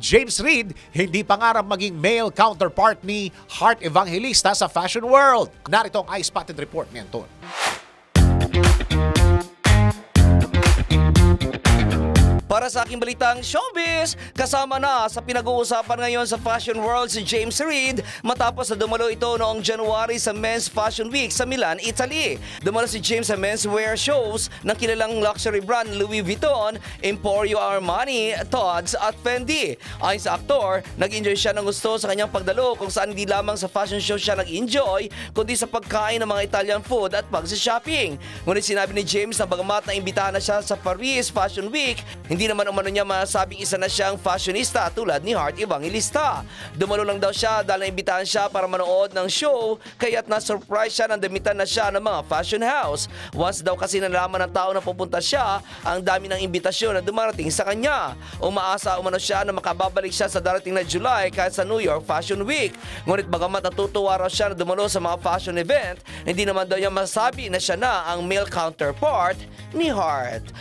James Reid, hindi pangarap maging male counterpart ni Heart Evangelista sa fashion world. Narito ang I-Spotted Report ni Anton. Para sa aking balitang showbiz, kasama na sa pinag-uusapan ngayon sa fashion world si James Reid matapos na dumalo ito noong January sa Men's Fashion Week sa Milan, Italy. Dumalo si James sa menswear shows ng kilalang luxury brand Louis Vuitton, Emporio Armani, Tod's at Fendi. Ayon sa aktor, nag-enjoy siya ng gusto sa kanyang pagdalo kung saan hindi lamang sa fashion show siya nag-enjoy kundi sa pagkain ng mga Italian food at pag-shopping. Ngunit sinabi ni James na bagamat na imbitahan na siya sa Paris Fashion Week, hindi naman umano niya masabing isa na siyang fashionista tulad ni Heart Evangelista. Dumalo lang daw siya dahil naimbitahan siya para manood ng show kaya't na-surprise siya nang damitan na siya ng mga fashion house. Once daw kasi nalaman ng tao na pupunta siya, ang dami ng imbitasyon na dumarating sa kanya. Umaasa umano siya na makababalik siya sa darating na July kahit sa New York Fashion Week. Ngunit bagamat natutuwa raw siya na dumalo sa mga fashion event, hindi naman daw niya masabi na siya na ang male counterpart ni Heart.